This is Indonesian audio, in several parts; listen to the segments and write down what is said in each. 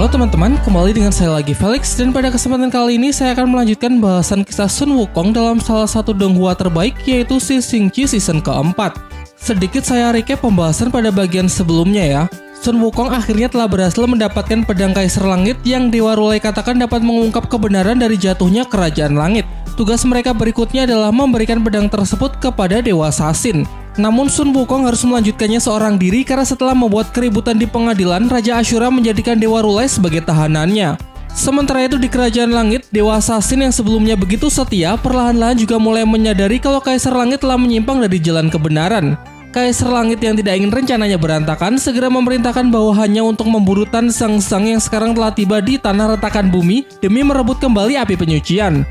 Halo teman-teman, kembali dengan saya lagi Felix, dan pada kesempatan kali ini saya akan melanjutkan bahasan kisah Sun Wukong dalam salah satu donghua terbaik, yaitu Si Xingqiu season keempat. Sedikit saya recap pembahasan pada bagian sebelumnya ya. Sun Wukong akhirnya telah berhasil mendapatkan pedang Kaisar Langit yang Dewa Rulai katakan dapat mengungkap kebenaran dari jatuhnya Kerajaan Langit. Tugas mereka berikutnya adalah memberikan pedang tersebut kepada Dewa Sasin. Namun Sun Wukong harus melanjutkannya seorang diri karena setelah membuat keributan di pengadilan, Raja Ashura menjadikan Dewa Rulai sebagai tahanannya. Sementara itu di Kerajaan Langit, Dewa Sasin yang sebelumnya begitu setia, perlahan-lahan juga mulai menyadari kalau Kaisar Langit telah menyimpang dari jalan kebenaran. Kaisar Langit yang tidak ingin rencananya berantakan, segera memerintahkan bawahannya untuk memburu Tan Zhangzang yang sekarang telah tiba di tanah retakan bumi demi merebut kembali api penyucian.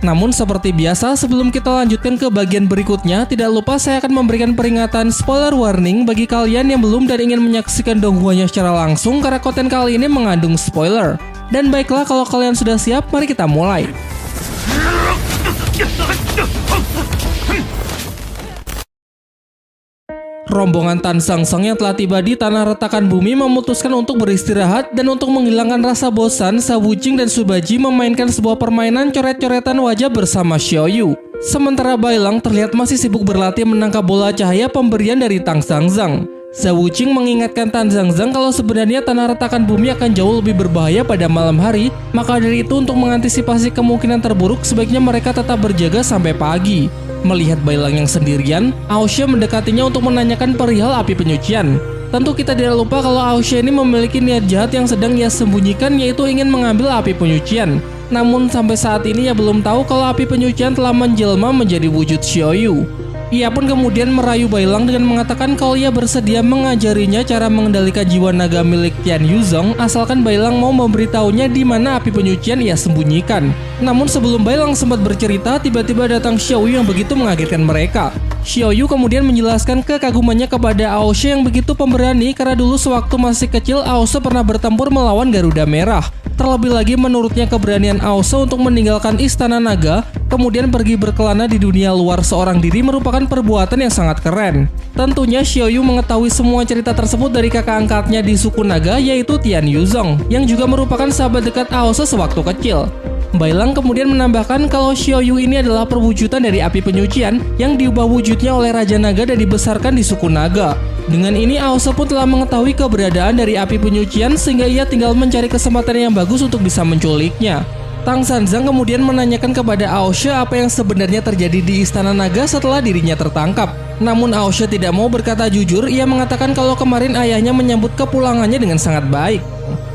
Namun seperti biasa, sebelum kita lanjutkan ke bagian berikutnya, tidak lupa saya akan memberikan peringatan spoiler warning bagi kalian yang belum dan ingin menyaksikan donghuanya secara langsung karena konten kali ini mengandung spoiler. Dan baiklah, kalau kalian sudah siap, mari kita mulai. Rombongan Tan Zhangzang yang telah tiba di tanah retakan bumi memutuskan untuk beristirahat, dan untuk menghilangkan rasa bosan, Sha Wuqing dan Su Baji memainkan sebuah permainan coret-coretan wajah bersama Xiaoyu. Sementara Bai Lang terlihat masih sibuk berlatih menangkap bola cahaya pemberian dari Tan Zhangzang. Sha Wuqing mengingatkan Tan Zhangzang kalau sebenarnya tanah retakan bumi akan jauh lebih berbahaya pada malam hari, maka dari itu untuk mengantisipasi kemungkinan terburuk sebaiknya mereka tetap berjaga sampai pagi. Melihat Bai Lang yang sendirian, Aosha mendekatinya untuk menanyakan perihal api penyucian. Tentu kita tidak lupa kalau Aosha ini memiliki niat jahat yang sedang ia sembunyikan, yaitu ingin mengambil api penyucian. Namun sampai saat ini ia belum tahu kalau api penyucian telah menjelma menjadi wujud Xiaoyu. Ia pun kemudian merayu Bai Lang dengan mengatakan kalau ia bersedia mengajarinya cara mengendalikan jiwa naga milik Tian Yuzong, asalkan Bai Lang mau memberitahunya di mana api penyucian ia sembunyikan. Namun sebelum Bai Lang sempat bercerita, tiba-tiba datang Xiaoyu yang begitu mengagetkan mereka. Xiaoyu kemudian menjelaskan kekagumannya kepada Aosha yang begitu pemberani karena dulu sewaktu masih kecil Aosha pernah bertempur melawan Garuda Merah. Terlebih lagi menurutnya keberanian Aosha untuk meninggalkan Istana Naga, kemudian pergi berkelana di dunia luar seorang diri merupakan perbuatan yang sangat keren. Tentunya Xiaoyu mengetahui semua cerita tersebut dari kakak angkatnya di suku Naga, yaitu Tian Yuzong, yang juga merupakan sahabat dekat Aosha sewaktu kecil. Bai Lang kemudian menambahkan kalau Xiaoyu ini adalah perwujudan dari api penyucian yang diubah wujudnya oleh Raja Naga dan dibesarkan di suku Naga. Dengan ini Aosha pun telah mengetahui keberadaan dari api penyucian sehingga ia tinggal mencari kesempatan yang bagus untuk bisa menculiknya. Tan Zhangzang kemudian menanyakan kepada Aosha apa yang sebenarnya terjadi di Istana Naga setelah dirinya tertangkap. Namun Aosha tidak mau berkata jujur, ia mengatakan kalau kemarin ayahnya menyambut kepulangannya dengan sangat baik.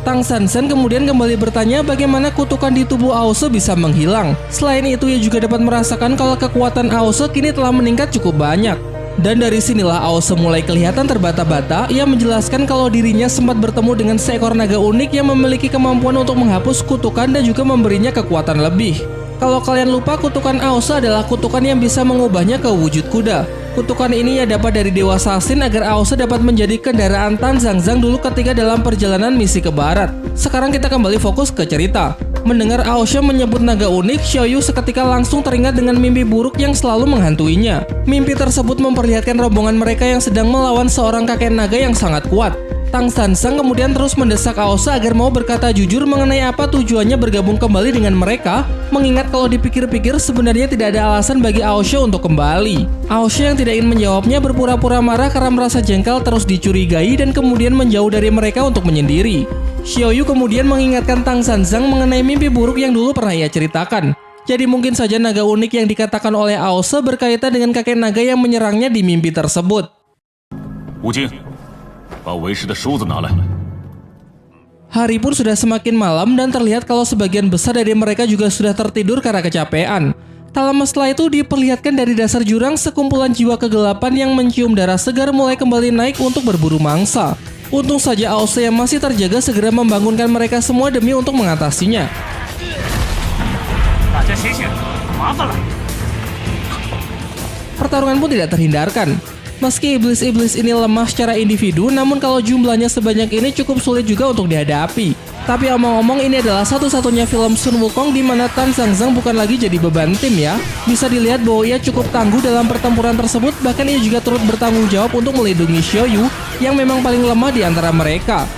Tan Zhangzang kemudian kembali bertanya bagaimana kutukan di tubuh Aosha bisa menghilang. Selain itu ia juga dapat merasakan kalau kekuatan Aosha kini telah meningkat cukup banyak. Dan dari sinilah Aosha mulai kelihatan terbata-bata. Ia menjelaskan kalau dirinya sempat bertemu dengan seekor naga unik yang memiliki kemampuan untuk menghapus kutukan dan juga memberinya kekuatan lebih. Kalau kalian lupa, kutukan Aosha adalah kutukan yang bisa mengubahnya ke wujud kuda. Kutukan ini ia dapat dari Dewa Sasin agar Aosha dapat menjadi kendaraan Tan Zhangzang dulu ketika dalam perjalanan misi ke barat. Sekarang kita kembali fokus ke cerita. Mendengar Aosha menyebut naga unik, Xiaoyu seketika langsung teringat dengan mimpi buruk yang selalu menghantuinya. Mimpi tersebut memperlihatkan rombongan mereka yang sedang melawan seorang kakek naga yang sangat kuat. Tan Zhangzang kemudian terus mendesak Aosha agar mau berkata jujur mengenai apa tujuannya bergabung kembali dengan mereka, mengingat kalau dipikir-pikir sebenarnya tidak ada alasan bagi Aosha untuk kembali. Aosha yang tidak ingin menjawabnya berpura-pura marah karena merasa jengkel terus dicurigai dan kemudian menjauh dari mereka untuk menyendiri. Xiaoyu kemudian mengingatkan Tan Zhangzang mengenai mimpi buruk yang dulu pernah ia ceritakan. Jadi mungkin saja naga unik yang dikatakan oleh Aosha berkaitan dengan kakek naga yang menyerangnya di mimpi tersebut. Wuqing, bawa Wei Shi de shuzi拿来. Hari pun sudah semakin malam dan terlihat kalau sebagian besar dari mereka juga sudah tertidur karena kecapean. Tak lama setelah itu diperlihatkan dari dasar jurang sekumpulan jiwa kegelapan yang mencium darah segar mulai kembali naik untuk berburu mangsa. Untung saja Aosha yang masih terjaga segera membangunkan mereka semua demi untuk mengatasinya. Pertarungan pun tidak terhindarkan. Meski iblis-iblis ini lemah secara individu, namun kalau jumlahnya sebanyak ini cukup sulit juga untuk dihadapi. Tapi omong-omong, ini adalah satu-satunya film Sun Wukong di mana Tan Zhangzang bukan lagi jadi beban tim ya. Bisa dilihat bahwa ia cukup tangguh dalam pertempuran tersebut, bahkan ia juga turut bertanggung jawab untuk melindungi Xiaoyu yang memang paling lemah di antara mereka.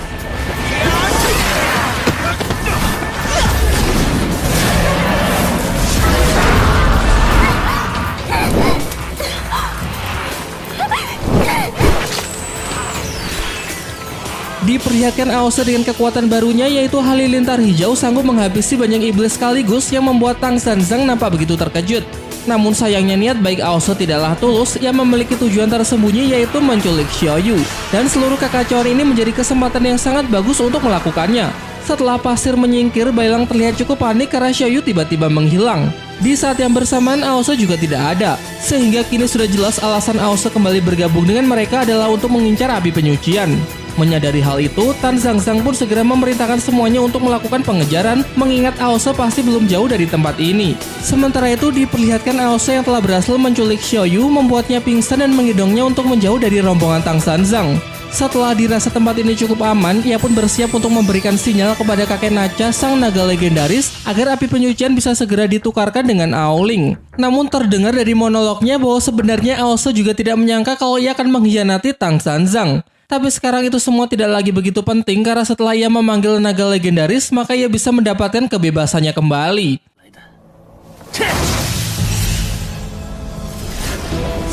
Diperlihatkan Aose dengan kekuatan barunya yaitu Halilintar Hijau sanggup menghabisi banyak iblis sekaligus yang membuat Tang Sanzang nampak begitu terkejut. Namun sayangnya niat baik Aose tidaklah tulus, ia memiliki tujuan tersembunyi yaitu menculik Xiaoyu. Dan seluruh kekacauan ini menjadi kesempatan yang sangat bagus untuk melakukannya. Setelah pasir menyingkir, Bailang terlihat cukup panik karena Xiaoyu tiba-tiba menghilang. Di saat yang bersamaan Aose juga tidak ada, sehingga kini sudah jelas alasan Aose kembali bergabung dengan mereka adalah untuk mengincar api penyucian. Menyadari hal itu, Tan Zhangzhang pun segera memerintahkan semuanya untuk melakukan pengejaran, mengingat Aose pasti belum jauh dari tempat ini. Sementara itu diperlihatkan Aose yang telah berhasil menculik Xiaoyu membuatnya pingsan dan mengidongnya untuk menjauh dari rombongan Tang Sanzang. Setelah dirasa tempat ini cukup aman, ia pun bersiap untuk memberikan sinyal kepada kakek Nacha sang naga legendaris agar api penyucian bisa segera ditukarkan dengan Aoling. Namun terdengar dari monolognya bahwa sebenarnya Aose juga tidak menyangka kalau ia akan mengkhianati Tang Sanzang. Tapi sekarang itu semua tidak lagi begitu penting karena setelah ia memanggil naga legendaris maka ia bisa mendapatkan kebebasannya kembali.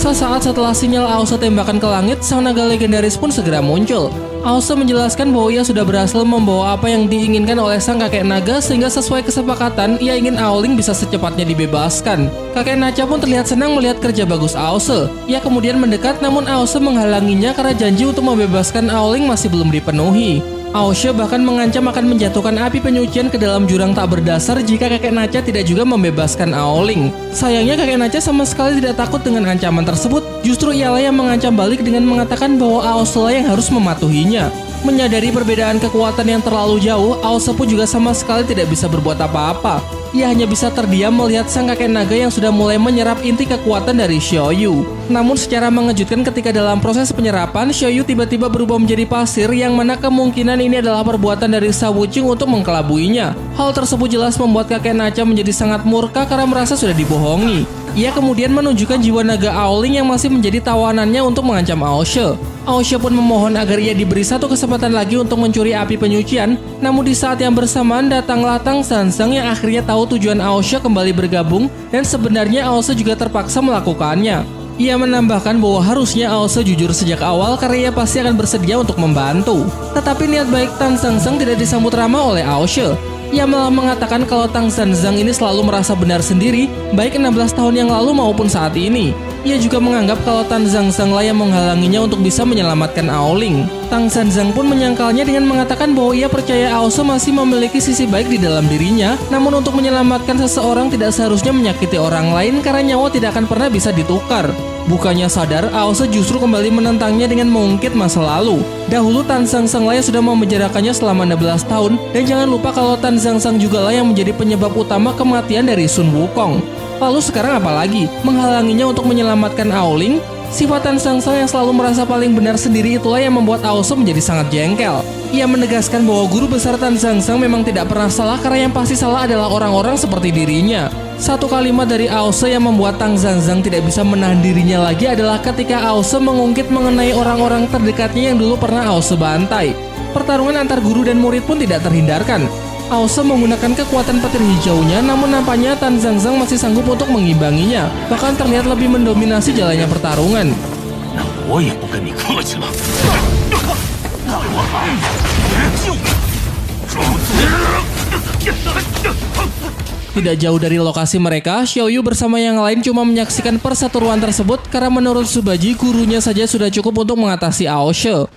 Sesaat setelah sinyal Aose tembakan ke langit, sang naga legendaris pun segera muncul. Aose menjelaskan bahwa ia sudah berhasil membawa apa yang diinginkan oleh sang kakek naga sehingga sesuai kesepakatan ia ingin Aoling bisa secepatnya dibebaskan. Kakek Nacha pun terlihat senang melihat kerja bagus Aose. Ia kemudian mendekat namun Aose menghalanginya karena janji untuk membebaskan Aoling masih belum dipenuhi. Aose bahkan mengancam akan menjatuhkan api penyucian ke dalam jurang tak berdasar jika kakek Nacha tidak juga membebaskan Aoling. Sayangnya kakek Nacha sama sekali tidak takut dengan ancaman tersebut, justru ialah yang mengancam balik dengan mengatakan bahwa Aose lah yang harus mematuhinya. Menyadari perbedaan kekuatan yang terlalu jauh, Aose pun juga sama sekali tidak bisa berbuat apa-apa. Ia hanya bisa terdiam melihat sang kakek naga yang sudah mulai menyerap inti kekuatan dari Xiaoyu. Namun secara mengejutkan ketika dalam proses penyerapan, Xiaoyu tiba-tiba berubah menjadi pasir yang mana kemungkinan ini adalah perbuatan dari Sha Wuqing untuk mengkelabuinya. Hal tersebut jelas membuat kakek Nacha menjadi sangat murka karena merasa sudah dibohongi. Ia kemudian menunjukkan jiwa naga Aoling yang masih menjadi tawanannya untuk mengancam Aoshe. Aoshe pun memohon agar ia diberi satu kesempatan lagi untuk mencuri api penyucian. Namun di saat yang bersamaan datanglah Tang Sanzang yang akhirnya tahu tujuan Aoshe kembali bergabung dan sebenarnya Aoshe juga terpaksa melakukannya. Ia menambahkan bahwa harusnya Aoshe jujur sejak awal karena ia pasti akan bersedia untuk membantu. Tetapi niat baik Tang Sanzang tidak disambut ramah oleh Aoshe. Ia malah mengatakan kalau Tang Sanzang ini selalu merasa benar sendiri, baik 16 tahun yang lalu maupun saat ini. Ia juga menganggap kalau Tan Zhangzang lah yang menghalanginya untuk bisa menyelamatkan Aoling. Tang Sanzang pun menyangkalnya dengan mengatakan bahwa ia percaya Aoshe masih memiliki sisi baik di dalam dirinya, namun untuk menyelamatkan seseorang tidak seharusnya menyakiti orang lain karena nyawa tidak akan pernah bisa ditukar. Bukannya sadar, Aoshe justru kembali menentangnya dengan mengungkit masa lalu. Dahulu Tan Zhangzang lah yang sudah memenjarakannya selama 16 tahun, dan jangan lupa kalau Tan Zhangzang juga lah yang menjadi penyebab utama kematian dari Sun Wukong. Lalu sekarang apa lagi? Menghalanginya untuk menyelamatkan Aoling? Sifat Tan Zhangzang yang selalu merasa paling benar sendiri itulah yang membuat Aoshe menjadi sangat jengkel. Ia menegaskan bahwa guru besar Tan Zhangzang memang tidak pernah salah karena yang pasti salah adalah orang-orang seperti dirinya. Satu kalimat dari Aoshe yang membuat Tang Zhangzang tidak bisa menahan dirinya lagi adalah ketika Aoshe mengungkit mengenai orang-orang terdekatnya yang dulu pernah Aoshe bantai. Pertarungan antar guru dan murid pun tidak terhindarkan. Aoshe menggunakan kekuatan petir hijaunya, namun nampaknya Tan Zhangzang masih sanggup untuk mengimbanginya, bahkan terlihat lebih mendominasi jalannya pertarungan. Tidak jauh dari lokasi mereka, Xiaoyu bersama yang lain cuma menyaksikan perseteruan tersebut karena menurut Subaji gurunya saja sudah cukup untuk mengatasi Aoshe.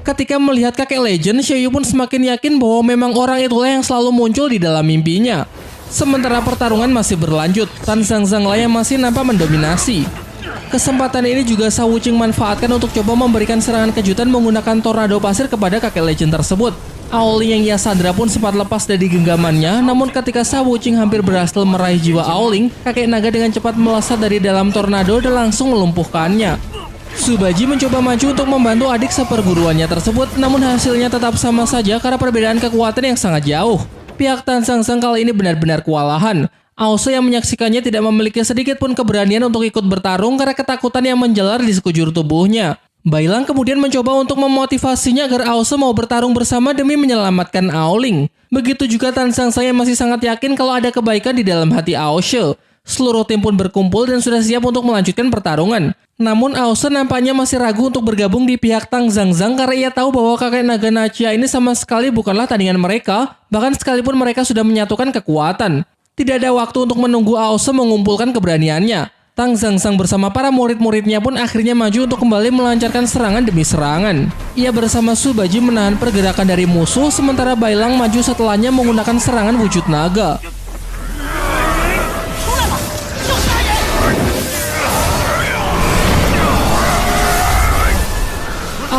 Ketika melihat kakek legend, Xiaoyu pun semakin yakin bahwa memang orang itulah yang selalu muncul di dalam mimpinya. Sementara pertarungan masih berlanjut, Tan Zhangzang lah yang masih nampak mendominasi. Kesempatan ini juga Sha Wuqing manfaatkan untuk coba memberikan serangan kejutan menggunakan tornado pasir kepada kakek legend tersebut. Aoling yang ia sandra pun sempat lepas dari genggamannya, namun ketika Sha Wuqing hampir berhasil meraih jiwa Aoling, kakek naga dengan cepat melesat dari dalam tornado dan langsung melumpuhkannya. Subaji mencoba maju untuk membantu adik seperguruannya tersebut, namun hasilnya tetap sama saja karena perbedaan kekuatan yang sangat jauh. Pihak Tan Zhangzang kali ini benar-benar kewalahan. Aoshe yang menyaksikannya tidak memiliki sedikit pun keberanian untuk ikut bertarung karena ketakutan yang menjalar di sekujur tubuhnya. Bailang kemudian mencoba untuk memotivasinya agar Aoshe mau bertarung bersama demi menyelamatkan Aoling. Begitu juga Tan Zhangzang yang masih sangat yakin kalau ada kebaikan di dalam hati Aoshe. Seluruh tim pun berkumpul dan sudah siap untuk melanjutkan pertarungan. Namun Aose nampaknya masih ragu untuk bergabung di pihak Tang Zhangzhang karena ia tahu bahwa kakek naga Nachia ini sama sekali bukanlah tandingan mereka, bahkan sekalipun mereka sudah menyatukan kekuatan. Tidak ada waktu untuk menunggu Aose mengumpulkan keberaniannya. Tang Zhangzhang bersama para murid-muridnya pun akhirnya maju untuk kembali melancarkan serangan demi serangan. Ia bersama Subaji menahan pergerakan dari musuh, sementara Bailang maju setelahnya menggunakan serangan wujud naga.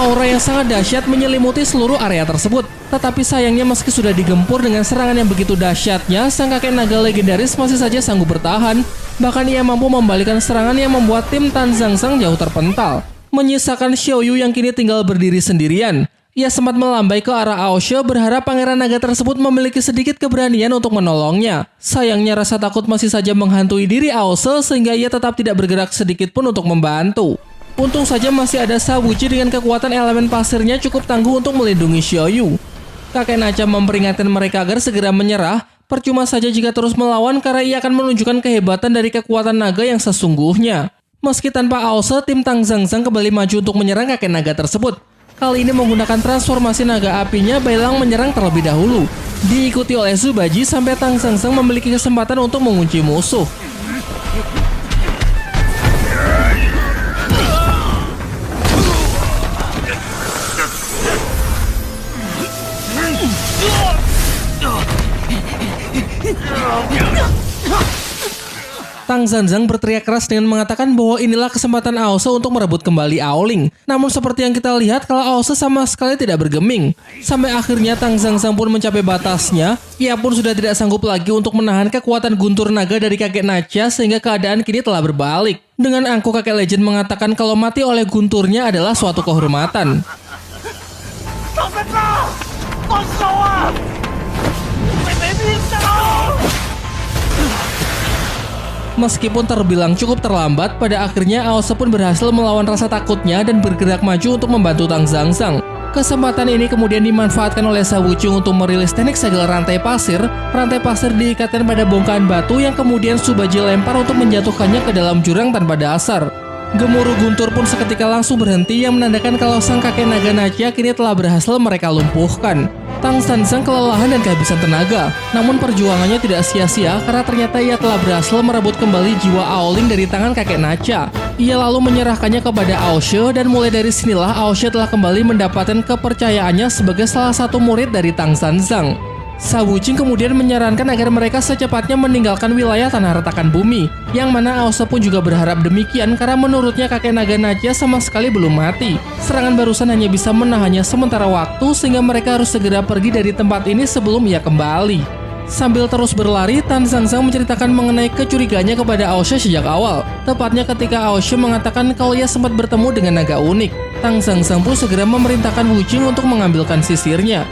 Aura yang sangat dahsyat menyelimuti seluruh area tersebut. Tetapi sayangnya meski sudah digempur dengan serangan yang begitu dahsyatnya, sang kakek naga legendaris masih saja sanggup bertahan. Bahkan ia mampu membalikan serangan yang membuat tim Tang Zhangzhang jauh terpental. Menyisakan Xiaoyu yang kini tinggal berdiri sendirian. Ia sempat melambai ke arah Aoshe berharap pangeran naga tersebut memiliki sedikit keberanian untuk menolongnya. Sayangnya rasa takut masih saja menghantui diri Aoshe sehingga ia tetap tidak bergerak sedikit pun untuk membantu. Untung saja masih ada Sawuji dengan kekuatan elemen pasirnya cukup tangguh untuk melindungi Xiaoyu. Kakek Nacha memperingatkan mereka agar segera menyerah, percuma saja jika terus melawan karena ia akan menunjukkan kehebatan dari kekuatan naga yang sesungguhnya. Meski tanpa Aoshe, tim Tang Zhangzhang kembali maju untuk menyerang kakek naga tersebut. Kali ini menggunakan transformasi naga apinya, Bailang menyerang terlebih dahulu. Diikuti oleh Subaji sampai Tang Zhangzhang memiliki kesempatan untuk mengunci musuh. Tang Zhangzhang berteriak keras dengan mengatakan bahwa inilah kesempatan Aoshe untuk merebut kembali Aoling. Namun seperti yang kita lihat kalau Aoshe sama sekali tidak bergeming. Sampai akhirnya Tang Zhangzhang pun mencapai batasnya. Ia pun sudah tidak sanggup lagi untuk menahan kekuatan guntur naga dari kakek Nacha sehingga keadaan kini telah berbalik. Dengan angkuh kakek legend mengatakan kalau mati oleh gunturnya adalah suatu kehormatan. Meskipun terbilang cukup terlambat, pada akhirnya Aoshe pun berhasil melawan rasa takutnya dan bergerak maju untuk membantu Tang Zhangzhang. Kesempatan ini kemudian dimanfaatkan oleh Sawuching untuk merilis teknik segel rantai pasir. Rantai pasir diikatkan pada bongkahan batu yang kemudian Subaji lempar untuk menjatuhkannya ke dalam jurang tanpa dasar. Gemuruh guntur pun seketika langsung berhenti yang menandakan kalau sang kakek naga Nachia kini telah berhasil mereka lumpuhkan. Tang Zhangzhang kelelahan dan kehabisan tenaga, namun perjuangannya tidak sia-sia karena ternyata ia telah berhasil merebut kembali jiwa Aoling dari tangan kakek Nacha. Ia lalu menyerahkannya kepada Aoshe dan mulai dari sinilah Aoshe telah kembali mendapatkan kepercayaannya sebagai salah satu murid dari Tang Zhangzhang. Sawuching kemudian menyarankan agar mereka secepatnya meninggalkan wilayah tanah retakan bumi, yang mana Aoshe pun juga berharap demikian karena menurutnya kakek naga Nachia sama sekali belum mati. Serangan barusan hanya bisa menahannya sementara waktu sehingga mereka harus segera pergi dari tempat ini sebelum ia kembali. Sambil terus berlari, Tang Zhangzhang menceritakan mengenai kecurigaannya kepada Aoshe sejak awal, tepatnya ketika Aoshe mengatakan kalau ia sempat bertemu dengan naga unik. Tang Zhangzhang pun segera memerintahkan Wu Jing untuk mengambilkan sisirnya.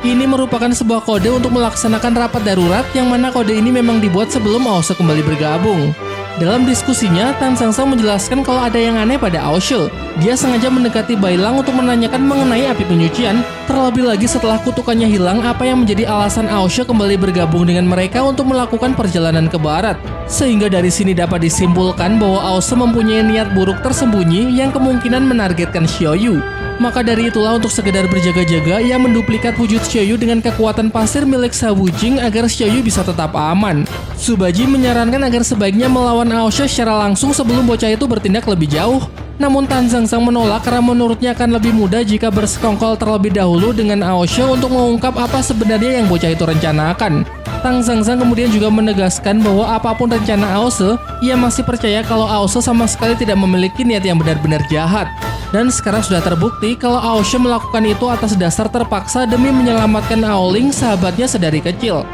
Ini merupakan sebuah kode untuk melaksanakan rapat darurat yang mana kode ini memang dibuat sebelum Aoshe kembali bergabung. Dalam diskusinya, Tang Zhangzhang menjelaskan kalau ada yang aneh pada Aoshe. Dia sengaja mendekati Bailang untuk menanyakan mengenai api penyucian, terlebih lagi setelah kutukannya hilang apa yang menjadi alasan Aoshe kembali bergabung dengan mereka untuk melakukan perjalanan ke barat. Sehingga dari sini dapat disimpulkan bahwa Aoshe mempunyai niat buruk tersembunyi yang kemungkinan menargetkan Xiaoyu. Maka dari itulah untuk sekedar berjaga-jaga, ia menduplikat wujud Xiaoyu dengan kekuatan pasir milik Sawuching agar Xiaoyu bisa tetap aman. Subaji menyarankan agar sebaiknya melawan Aoshe secara langsung sebelum bocah itu bertindak lebih jauh. Namun Tang Zhangzhang menolak karena menurutnya akan lebih mudah jika bersekongkol terlebih dahulu dengan Aoshe untuk mengungkap apa sebenarnya yang bocah itu rencanakan. Tang Zhangzhang kemudian juga menegaskan bahwa apapun rencana Aoshe, ia masih percaya kalau Aoshe sama sekali tidak memiliki niat yang benar-benar jahat. Dan sekarang sudah terbukti kalau Aoshe melakukan itu atas dasar terpaksa demi menyelamatkan Aoling, sahabatnya sedari kecil.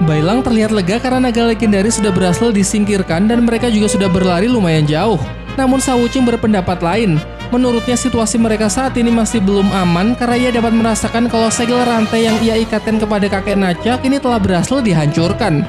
Bailang terlihat lega karena naga legendaris sudah berhasil disingkirkan dan mereka juga sudah berlari lumayan jauh. Namun Sawuching berpendapat lain. Menurutnya situasi mereka saat ini masih belum aman karena ia dapat merasakan kalau segel rantai yang ia ikatkan kepada kakek Nacha kini telah berhasil dihancurkan.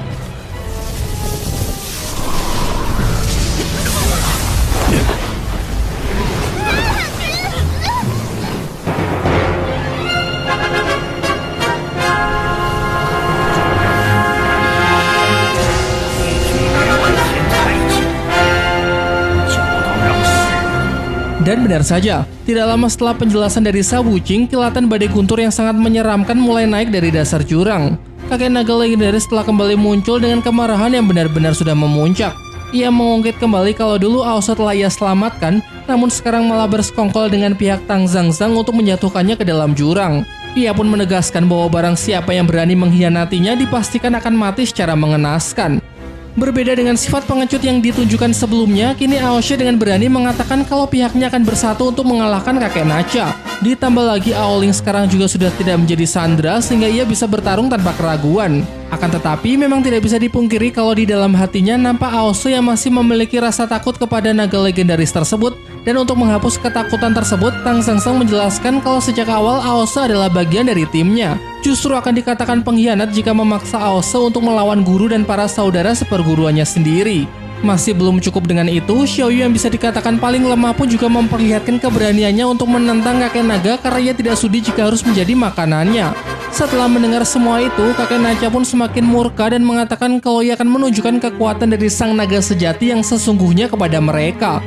Dan benar saja, tidak lama setelah penjelasan dari Sa Wuqing, kilatan badai guntur yang sangat menyeramkan mulai naik dari dasar jurang. Kakek naga legendaris telah kembali muncul dengan kemarahan yang benar-benar sudah memuncak. Ia mengungkit kembali kalau dulu Aosa telah ia selamatkan, namun sekarang malah bersekongkol dengan pihak Tang Zhangzang untuk menjatuhkannya ke dalam jurang. Ia pun menegaskan bahwa barang siapa yang berani mengkhianatinya dipastikan akan mati secara mengenaskan. Berbeda dengan sifat pengecut yang ditunjukkan sebelumnya, kini Aosha dengan berani mengatakan kalau pihaknya akan bersatu untuk mengalahkan kakek Nacha. Ditambah lagi Aoling sekarang juga sudah tidak menjadi sandera sehingga ia bisa bertarung tanpa keraguan. Akan tetapi memang tidak bisa dipungkiri kalau di dalam hatinya nampak Aosha yang masih memiliki rasa takut kepada naga legendaris tersebut. Dan untuk menghapus ketakutan tersebut, Tang Zhangzang menjelaskan kalau sejak awal Aosha adalah bagian dari timnya. Justru akan dikatakan pengkhianat jika memaksa Aosha untuk melawan guru dan para saudara seperguruannya sendiri. Masih belum cukup dengan itu, Xiaoyu yang bisa dikatakan paling lemah pun juga memperlihatkan keberaniannya untuk menentang kakek naga karena ia tidak sudi jika harus menjadi makanannya. Setelah mendengar semua itu, kakek Nacha pun semakin murka dan mengatakan kalau ia akan menunjukkan kekuatan dari sang naga sejati yang sesungguhnya kepada mereka.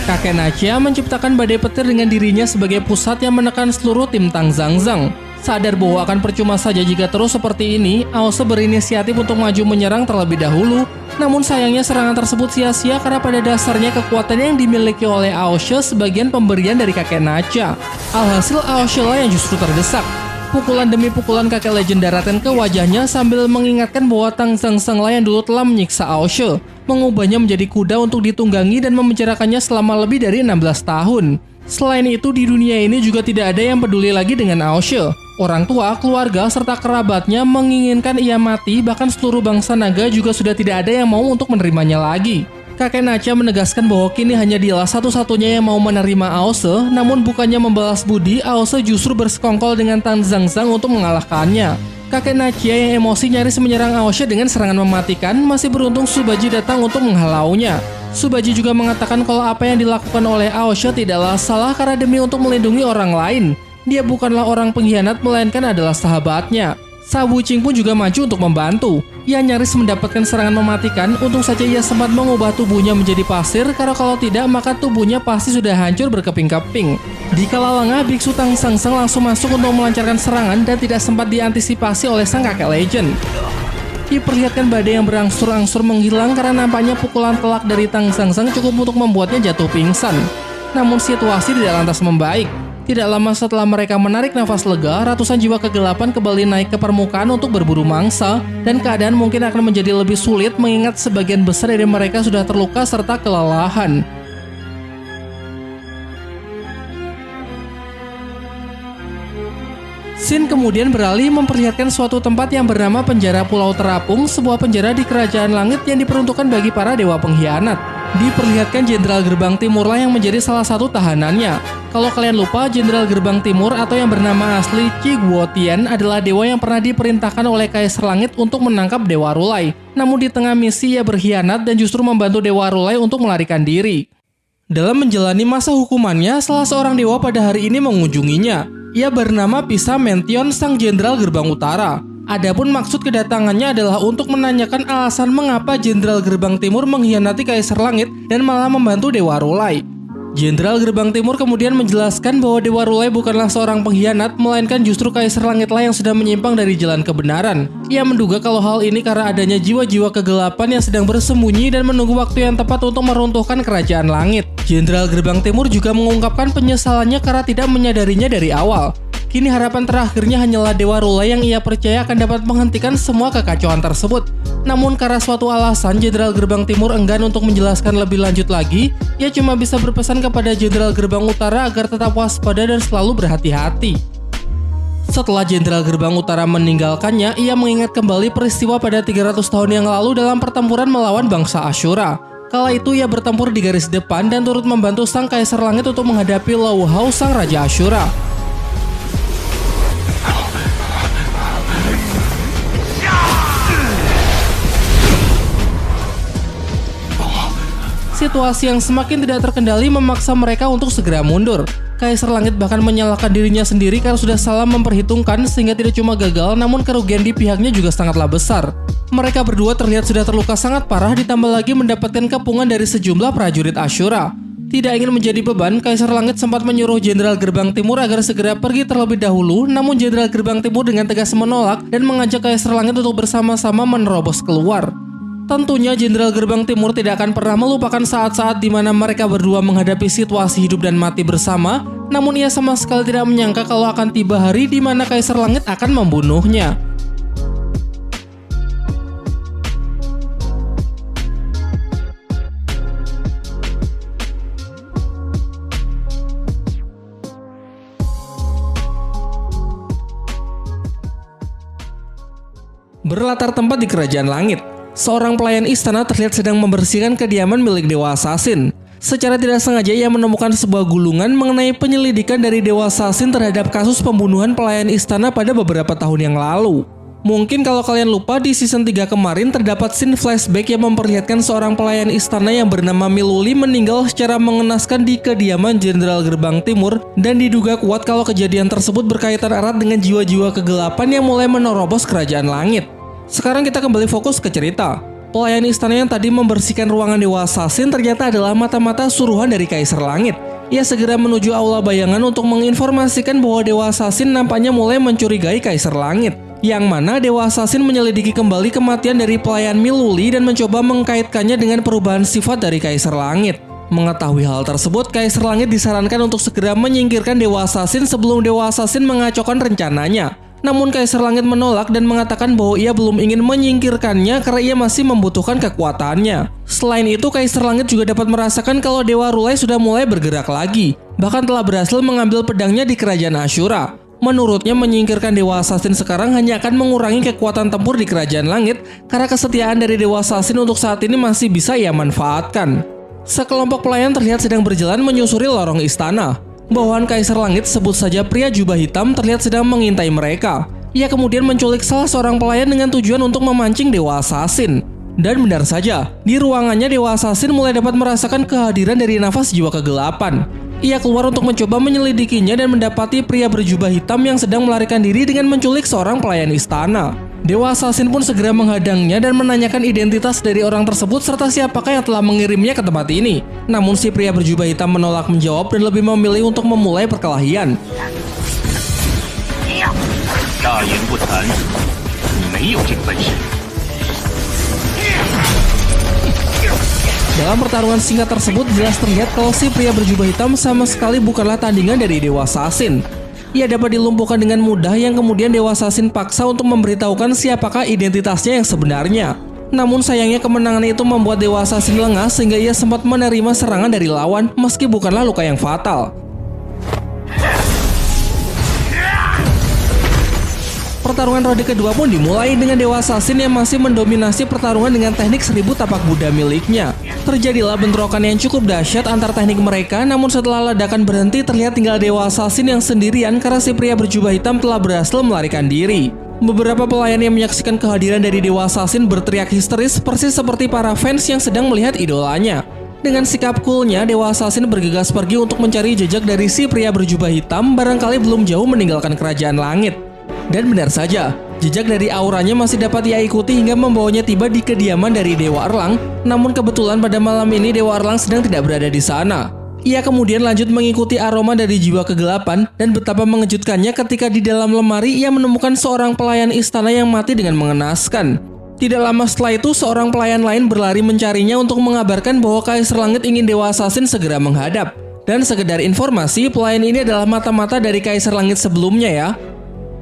Kakek Nacha menciptakan badai petir dengan dirinya sebagai pusat yang menekan seluruh tim Tang Zhangzang. Sadar bahwa akan percuma saja jika terus seperti ini, Aosha berinisiatif untuk maju menyerang terlebih dahulu. Namun sayangnya serangan tersebut sia-sia karena pada dasarnya kekuatan yang dimiliki oleh Aosha sebagian pemberian dari kakek Nacha. Alhasil Aosha lah yang justru terdesak. Pukulan demi pukulan kakek legenda Raten ke wajahnya sambil mengingatkan bahwa Tang Zhangzang lah yang dulu telah menyiksa Aosha, mengubahnya menjadi kuda untuk ditunggangi dan memenjarakannya selama lebih dari 16 tahun. Selain itu, di dunia ini juga tidak ada yang peduli lagi dengan Aosha. Orang tua, keluarga, serta kerabatnya menginginkan ia mati, bahkan seluruh bangsa naga juga sudah tidak ada yang mau untuk menerimanya lagi. Kakek Nacha menegaskan bahwa kini hanya dialah satu-satunya yang mau menerima Aosha, namun bukannya membalas budi, Aosha justru bersekongkol dengan Tang Zhangzang untuk mengalahkannya. Kakek Nacha yang emosi nyaris menyerang Aosha dengan serangan mematikan, masih beruntung Subaji datang untuk menghalaunya. Subaji juga mengatakan kalau apa yang dilakukan oleh Aosha tidaklah salah karena demi untuk melindungi orang lain. Dia bukanlah orang pengkhianat melainkan adalah sahabatnya. Sa Wuqing pun juga maju untuk membantu. Ia nyaris mendapatkan serangan mematikan, untung saja ia sempat mengubah tubuhnya menjadi pasir karena kalau tidak maka tubuhnya pasti sudah hancur berkeping-keping. Di kala lengah, Biksu Tang Zhangzang langsung masuk untuk melancarkan serangan dan tidak sempat diantisipasi oleh sang kakek legend. Diperlihatkan badai yang berangsur-angsur menghilang karena nampaknya pukulan telak dari Tang Zhangzang cukup untuk membuatnya jatuh pingsan. Namun situasi tidak lantas membaik. Tidak lama setelah mereka menarik nafas lega, ratusan jiwa kegelapan kembali naik ke permukaan untuk berburu mangsa, dan keadaan mungkin akan menjadi lebih sulit mengingat sebagian besar dari mereka sudah terluka serta kelelahan. Scene kemudian beralih memperlihatkan suatu tempat yang bernama Penjara Pulau Terapung, sebuah penjara di Kerajaan Langit yang diperuntukkan bagi para dewa pengkhianat. Diperlihatkan Jenderal Gerbang Timur lah yang menjadi salah satu tahanannya. Kalau kalian lupa, Jenderal Gerbang Timur atau yang bernama asli Qi Guotian adalah dewa yang pernah diperintahkan oleh Kaisar Langit untuk menangkap Dewa Rulai. Namun di tengah misi ia berkhianat dan justru membantu Dewa Rulai untuk melarikan diri. Dalam menjalani masa hukumannya, salah seorang dewa pada hari ini mengunjunginya. Ia bernama Pisa Mention, sang Jenderal Gerbang Utara. Adapun maksud kedatangannya adalah untuk menanyakan alasan mengapa Jenderal Gerbang Timur mengkhianati Kaisar Langit dan malah membantu Dewa Rulai. Jenderal Gerbang Timur kemudian menjelaskan bahwa Dewa Rulai bukanlah seorang pengkhianat, melainkan justru Kaisar Langitlah yang sudah menyimpang dari jalan kebenaran. Ia menduga kalau hal ini karena adanya jiwa-jiwa kegelapan yang sedang bersembunyi dan menunggu waktu yang tepat untuk meruntuhkan Kerajaan Langit. Jenderal Gerbang Timur juga mengungkapkan penyesalannya karena tidak menyadarinya dari awal. Kini harapan terakhirnya hanyalah Dewa Rulai yang ia percaya akan dapat menghentikan semua kekacauan tersebut. Namun karena suatu alasan, Jenderal Gerbang Timur enggan untuk menjelaskan lebih lanjut lagi. Ia cuma bisa berpesan kepada Jenderal Gerbang Utara agar tetap waspada dan selalu berhati-hati. Setelah Jenderal Gerbang Utara meninggalkannya, ia mengingat kembali peristiwa pada 300 tahun yang lalu dalam pertempuran melawan bangsa Ashura. Kala itu ia bertempur di garis depan dan turut membantu sang Kaisar Langit untuk menghadapi Lawu Hao, sang Raja Ashura. Situasi yang semakin tidak terkendali memaksa mereka untuk segera mundur. Kaisar Langit bahkan menyalahkan dirinya sendiri karena sudah salah memperhitungkan sehingga tidak cuma gagal namun kerugian di pihaknya juga sangatlah besar. Mereka berdua terlihat sudah terluka sangat parah ditambah lagi mendapatkan kepungan dari sejumlah prajurit Ashura. Tidak ingin menjadi beban, Kaisar Langit sempat menyuruh Jenderal Gerbang Timur agar segera pergi terlebih dahulu, namun Jenderal Gerbang Timur dengan tegas menolak dan mengajak Kaisar Langit untuk bersama-sama menerobos keluar. Tentunya Jenderal Gerbang Timur tidak akan pernah melupakan saat-saat di mana mereka berdua menghadapi situasi hidup dan mati bersama, namun ia sama sekali tidak menyangka kalau akan tiba hari di mana Kaisar Langit akan membunuhnya. Berlatar tempat di Kerajaan Langit, seorang pelayan istana terlihat sedang membersihkan kediaman milik Dewa Assassin. Secara tidak sengaja ia menemukan sebuah gulungan mengenai penyelidikan dari Dewa Assassin terhadap kasus pembunuhan pelayan istana pada beberapa tahun yang lalu. Mungkin kalau kalian lupa, di season 3 kemarin terdapat scene flashback yang memperlihatkan seorang pelayan istana yang bernama Miluli meninggal secara mengenaskan di kediaman Jenderal Gerbang Timur, dan diduga kuat kalau kejadian tersebut berkaitan erat dengan jiwa-jiwa kegelapan yang mulai menerobos Kerajaan Langit. Sekarang kita kembali fokus ke cerita. Pelayan istana yang tadi membersihkan ruangan Dewa Assassin ternyata adalah mata-mata suruhan dari Kaisar Langit. Ia segera menuju aula bayangan untuk menginformasikan bahwa Dewa Assassin nampaknya mulai mencurigai Kaisar Langit. Yang mana Dewa Assassin menyelidiki kembali kematian dari pelayan Miluli dan mencoba mengkaitkannya dengan perubahan sifat dari Kaisar Langit. Mengetahui hal tersebut, Kaisar Langit disarankan untuk segera menyingkirkan Dewa Assassin sebelum Dewa Assassin mengacaukan rencananya. Namun Kaisar Langit menolak dan mengatakan bahwa ia belum ingin menyingkirkannya karena ia masih membutuhkan kekuatannya. Selain itu, Kaisar Langit juga dapat merasakan kalau Dewa Rulai sudah mulai bergerak lagi. Bahkan telah berhasil mengambil pedangnya di Kerajaan Ashura. Menurutnya menyingkirkan Dewa Assassin sekarang hanya akan mengurangi kekuatan tempur di Kerajaan Langit karena kesetiaan dari Dewa Assassin untuk saat ini masih bisa ia manfaatkan. Sekelompok pelayan terlihat sedang berjalan menyusuri lorong istana. Bawahan Kaisar Langit, sebut saja pria jubah hitam, terlihat sedang mengintai mereka. Ia kemudian menculik salah seorang pelayan dengan tujuan untuk memancing Dewa Assassin. Dan benar saja, di ruangannya Dewa Assassin mulai dapat merasakan kehadiran dari nafas jiwa kegelapan. Ia keluar untuk mencoba menyelidikinya dan mendapati pria berjubah hitam yang sedang melarikan diri dengan menculik seorang pelayan istana. Dewa Assassin pun segera menghadangnya dan menanyakan identitas dari orang tersebut serta siapakah yang telah mengirimnya ke tempat ini. Namun si pria berjubah hitam menolak menjawab dan lebih memilih untuk memulai perkelahian. Dalam pertarungan singkat tersebut jelas terlihat kalau si pria berjubah hitam sama sekali bukanlah tandingan dari Dewa Assassin. Ia dapat dilumpuhkan dengan mudah yang kemudian Dewa Assassin paksa untuk memberitahukan siapakah identitasnya yang sebenarnya. Namun sayangnya kemenangan itu membuat Dewa Assassin lengah sehingga ia sempat menerima serangan dari lawan meski bukanlah luka yang fatal. Pertarungan ronde kedua pun dimulai dengan Dewa Assassin yang masih mendominasi pertarungan dengan teknik 1000 tapak Buddha miliknya. Terjadilah bentrokan yang cukup dahsyat antar teknik mereka, namun setelah ledakan berhenti terlihat tinggal Dewa Assassin yang sendirian karena si pria berjubah hitam telah berhasil melarikan diri. Beberapa pelayan yang menyaksikan kehadiran dari Dewa Assassin berteriak histeris persis seperti para fans yang sedang melihat idolanya. Dengan sikap coolnya, Dewa Assassin bergegas pergi untuk mencari jejak dari si pria berjubah hitam, barangkali belum jauh meninggalkan Kerajaan Langit. Dan benar saja, jejak dari auranya masih dapat ia ikuti hingga membawanya tiba di kediaman dari Dewa Erlang. Namun kebetulan pada malam ini Dewa Erlang sedang tidak berada di sana. Ia kemudian lanjut mengikuti aroma dari jiwa kegelapan dan betapa mengejutkannya ketika di dalam lemari ia menemukan seorang pelayan istana yang mati dengan mengenaskan. Tidak lama setelah itu seorang pelayan lain berlari mencarinya untuk mengabarkan bahwa Kaisar Langit ingin Dewa Assassin segera menghadap. Dan sekedar informasi, pelayan ini adalah mata-mata dari Kaisar Langit sebelumnya ya.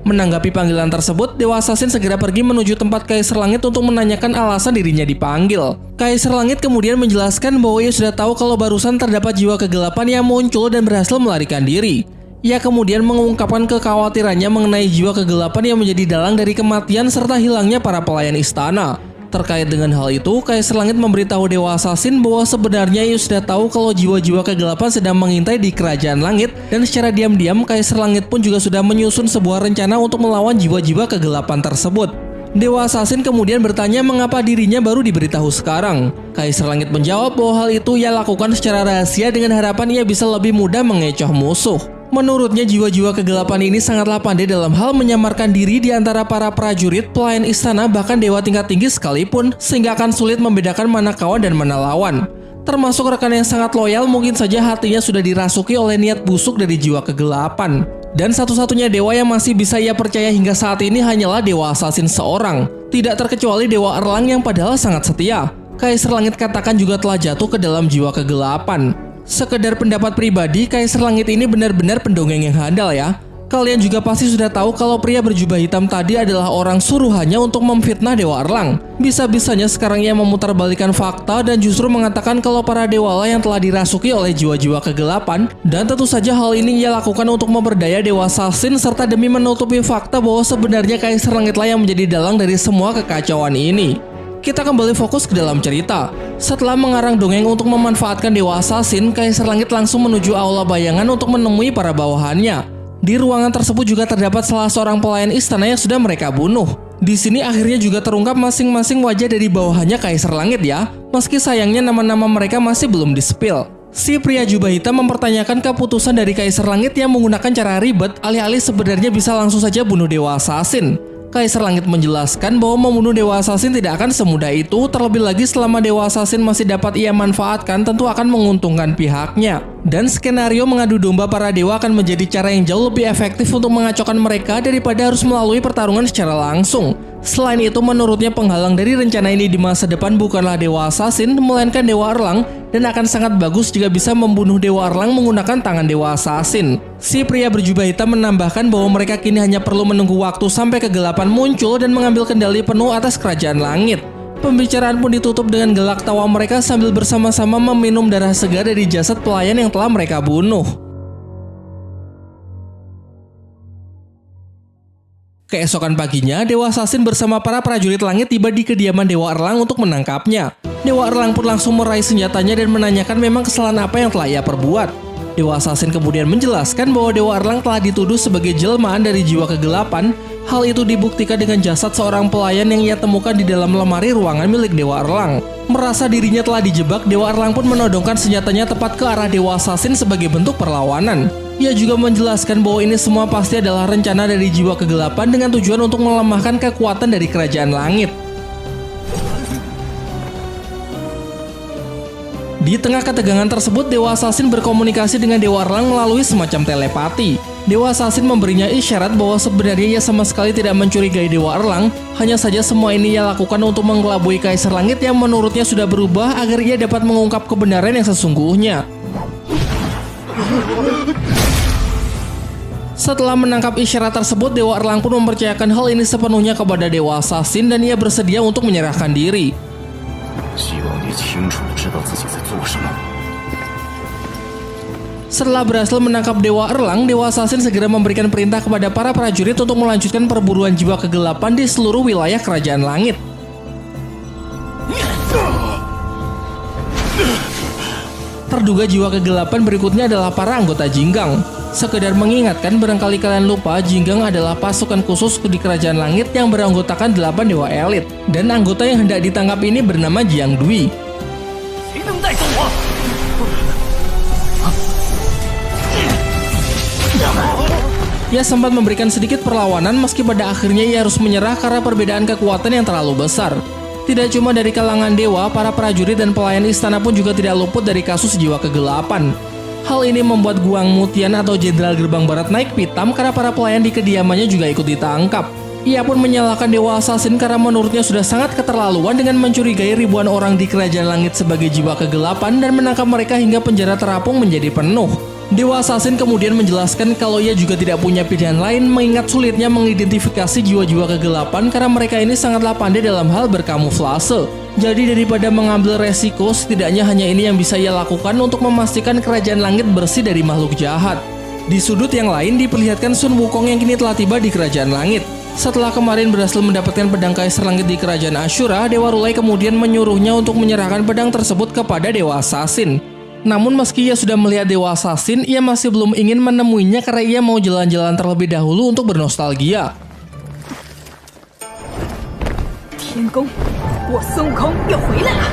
Menanggapi panggilan tersebut, Dewa Assassin segera pergi menuju tempat Kaisar Langit untuk menanyakan alasan dirinya dipanggil. Kaisar Langit kemudian menjelaskan bahwa ia sudah tahu kalau barusan terdapat jiwa kegelapan yang muncul dan berhasil melarikan diri. Ia kemudian mengungkapkan kekhawatirannya mengenai jiwa kegelapan yang menjadi dalang dari kematian serta hilangnya para pelayan istana. Terkait dengan hal itu, Kaisar Langit memberitahu Dewa Assassin bahwa sebenarnya ia sudah tahu kalau jiwa-jiwa kegelapan sedang mengintai di Kerajaan Langit, dan secara diam-diam Kaisar Langit pun juga sudah menyusun sebuah rencana untuk melawan jiwa-jiwa kegelapan tersebut. Dewa Assassin kemudian bertanya mengapa dirinya baru diberitahu sekarang. Kaisar Langit menjawab bahwa hal itu ia lakukan secara rahasia dengan harapan ia bisa lebih mudah mengecoh musuh. Menurutnya jiwa-jiwa kegelapan ini sangatlah pandai dalam hal menyamarkan diri di antara para prajurit, pelayan istana, bahkan dewa tingkat tinggi sekalipun, sehingga akan sulit membedakan mana kawan dan mana lawan. Termasuk rekan yang sangat loyal, mungkin saja hatinya sudah dirasuki oleh niat busuk dari jiwa kegelapan. Dan satu-satunya dewa yang masih bisa ia percaya hingga saat ini hanyalah Dewa Assassin seorang. Tidak terkecuali Dewa Erlang yang padahal sangat setia. Kaisar Langit katakan juga telah jatuh ke dalam jiwa kegelapan. Sekedar pendapat pribadi, Kaisar Langit ini benar-benar pendongeng yang handal ya. Kalian juga pasti sudah tahu kalau pria berjubah hitam tadi adalah orang suruhannya untuk memfitnah Dewa Erlang. Bisa-bisanya sekarang ia memutarbalikkan fakta dan justru mengatakan kalau para dewa lah yang telah dirasuki oleh jiwa-jiwa kegelapan. Dan tentu saja hal ini ia lakukan untuk memperdaya Dewa Assassin serta demi menutupi fakta bahwa sebenarnya Kaisar Langit lah yang menjadi dalang dari semua kekacauan ini. Kita kembali fokus ke dalam cerita. Setelah mengarang dongeng untuk memanfaatkan Dewa Assassin, Kaisar Langit langsung menuju aula bayangan untuk menemui para bawahannya. Di ruangan tersebut juga terdapat salah seorang pelayan istana yang sudah mereka bunuh. Di sini akhirnya juga terungkap masing-masing wajah dari bawahannya Kaisar Langit ya, meski sayangnya nama-nama mereka masih belum di-spill. Si pria jubah hitam mempertanyakan keputusan dari Kaisar Langit yang menggunakan cara ribet, alih-alih sebenarnya bisa langsung saja bunuh Dewa Assassin. Kaisar Langit menjelaskan bahwa membunuh Dewa Assassin tidak akan semudah itu, terlebih lagi selama Dewa Assassin masih dapat ia manfaatkan tentu akan menguntungkan pihaknya. Dan skenario mengadu domba para dewa akan menjadi cara yang jauh lebih efektif untuk mengacaukan mereka daripada harus melalui pertarungan secara langsung. Selain itu, menurutnya penghalang dari rencana ini di masa depan bukanlah Dewa Assassin, melainkan Dewa Erlang, dan akan sangat bagus jika bisa membunuh Dewa Erlang menggunakan tangan Dewa Assassin. Si pria berjubah hitam menambahkan bahwa mereka kini hanya perlu menunggu waktu sampai kegelapan muncul dan mengambil kendali penuh atas kerajaan langit. Pembicaraan pun ditutup dengan gelak tawa mereka sambil bersama-sama meminum darah segar dari jasad pelayan yang telah mereka bunuh. Keesokan paginya, Dewa Assassin bersama para prajurit langit tiba di kediaman Dewa Erlang untuk menangkapnya. Dewa Erlang pun langsung meraih senjatanya dan menanyakan memang kesalahan apa yang telah ia perbuat. Dewa Assassin kemudian menjelaskan bahwa Dewa Erlang telah dituduh sebagai jelmaan dari jiwa kegelapan. Hal itu dibuktikan dengan jasad seorang pelayan yang ia temukan di dalam lemari ruangan milik Dewa Erlang. Merasa dirinya telah dijebak, Dewa Erlang pun menodongkan senjatanya tepat ke arah Dewa Assassin sebagai bentuk perlawanan. Ia juga menjelaskan bahwa ini semua pasti adalah rencana dari jiwa kegelapan dengan tujuan untuk melemahkan kekuatan dari kerajaan langit. Di tengah ketegangan tersebut, Dewa Assassin berkomunikasi dengan Dewa Erlang melalui semacam telepati. Dewa Assassin memberinya isyarat bahwa sebenarnya ia sama sekali tidak mencurigai Dewa Erlang, hanya saja semua ini ia lakukan untuk mengelabui Kaisar Langit yang menurutnya sudah berubah agar ia dapat mengungkap kebenaran yang sesungguhnya. Setelah menangkap isyarat tersebut, Dewa Erlang pun mempercayakan hal ini sepenuhnya kepada Dewa Assassin dan ia bersedia untuk menyerahkan diri. Setelah berhasil menangkap Dewa Erlang, Dewa Assassin segera memberikan perintah kepada para prajurit untuk melanjutkan perburuan jiwa kegelapan di seluruh wilayah kerajaan langit. Terduga jiwa kegelapan berikutnya adalah para anggota Jinggang. Sekedar mengingatkan, barangkali kalian lupa, Jinggang adalah pasukan khusus di kerajaan langit yang beranggotakan 8 dewa elit. Dan anggota yang hendak ditangkap ini bernama Jiang Dui. Ia sempat memberikan sedikit perlawanan meski pada akhirnya ia harus menyerah karena perbedaan kekuatan yang terlalu besar. Tidak cuma dari kalangan dewa, para prajurit dan pelayan istana pun juga tidak luput dari kasus jiwa kegelapan. Hal ini membuat Guang Mutian atau Jenderal Gerbang Barat naik pitam karena para pelayan di kediamannya juga ikut ditangkap. Ia pun menyalahkan Dewa Assassin karena menurutnya sudah sangat keterlaluan dengan mencurigai ribuan orang di kerajaan langit sebagai jiwa kegelapan dan menangkap mereka hingga penjara terapung menjadi penuh. Dewa Assassin kemudian menjelaskan kalau ia juga tidak punya pilihan lain mengingat sulitnya mengidentifikasi jiwa-jiwa kegelapan karena mereka ini sangatlah pandai dalam hal berkamuflase. Jadi daripada mengambil resiko, setidaknya hanya ini yang bisa ia lakukan untuk memastikan kerajaan langit bersih dari makhluk jahat. Di sudut yang lain diperlihatkan Sun Wukong yang kini telah tiba di kerajaan langit. Setelah kemarin berhasil mendapatkan pedang Kaisar Langit di kerajaan Ashura, Dewa Rulai kemudian menyuruhnya untuk menyerahkan pedang tersebut kepada Dewa Assassin. Namun meski ia sudah melihat Dewa Assassin, ia masih belum ingin menemuinya karena ia mau jalan-jalan terlebih dahulu untuk bernostalgia. 天宫，我孙悟空又回来了。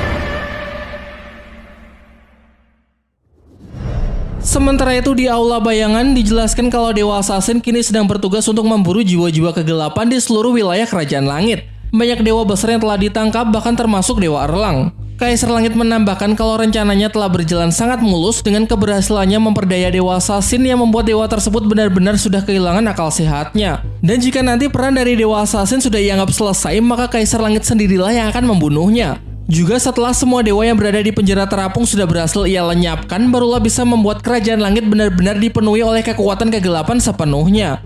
Sementara itu di Aula Bayangan dijelaskan kalau Dewa Assassin kini sedang bertugas untuk memburu jiwa-jiwa kegelapan di seluruh wilayah Kerajaan Langit. Banyak dewa besar yang telah ditangkap, bahkan termasuk Dewa Erlang. Kaisar Langit menambahkan kalau rencananya telah berjalan sangat mulus dengan keberhasilannya memperdaya Dewa Assassin yang membuat dewa tersebut benar-benar sudah kehilangan akal sehatnya. Dan jika nanti peran dari Dewa Assassin sudah dianggap selesai, maka Kaisar Langit sendirilah yang akan membunuhnya. Juga setelah semua dewa yang berada di penjara terapung sudah berhasil ia lenyapkan, barulah bisa membuat Kerajaan Langit benar-benar dipenuhi oleh kekuatan kegelapan sepenuhnya.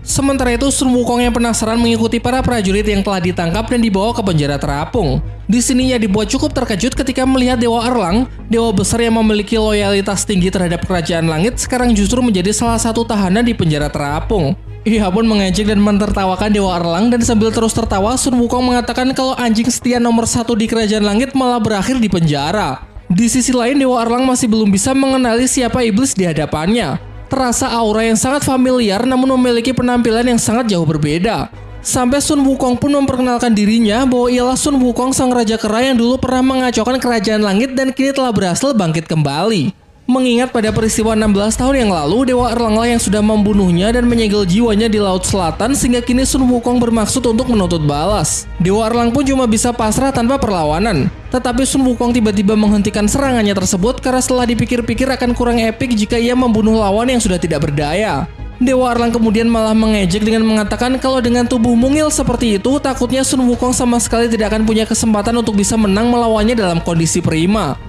Sementara itu, Sun Wukong yang penasaran mengikuti para prajurit yang telah ditangkap dan dibawa ke penjara terapung. Di sini ia dibuat cukup terkejut ketika melihat Dewa Erlang, dewa besar yang memiliki loyalitas tinggi terhadap Kerajaan Langit, sekarang justru menjadi salah satu tahanan di penjara terapung. Ia pun mengejek dan mentertawakan Dewa Erlang, dan sambil terus tertawa, Sun Wukong mengatakan kalau anjing setia nomor 1 di Kerajaan Langit malah berakhir di penjara. Di sisi lain, Dewa Erlang masih belum bisa mengenali siapa iblis di hadapannya. Terasa aura yang sangat familiar namun memiliki penampilan yang sangat jauh berbeda. Sampai Sun Wukong pun memperkenalkan dirinya bahwa ialah Sun Wukong, sang raja kera yang dulu pernah mengacaukan Kerajaan Langit dan kini telah berhasil bangkit kembali. Mengingat pada peristiwa 16 tahun yang lalu, Dewa Erlanglah yang sudah membunuhnya dan menyegel jiwanya di Laut Selatan, sehingga kini Sun Wukong bermaksud untuk menuntut balas. Dewa Erlang pun cuma bisa pasrah tanpa perlawanan. Tetapi Sun Wukong tiba-tiba menghentikan serangannya tersebut karena setelah dipikir-pikir akan kurang epik jika ia membunuh lawan yang sudah tidak berdaya. Dewa Erlang kemudian malah mengejek dengan mengatakan kalau dengan tubuh mungil seperti itu, takutnya Sun Wukong sama sekali tidak akan punya kesempatan untuk bisa menang melawannya dalam kondisi prima.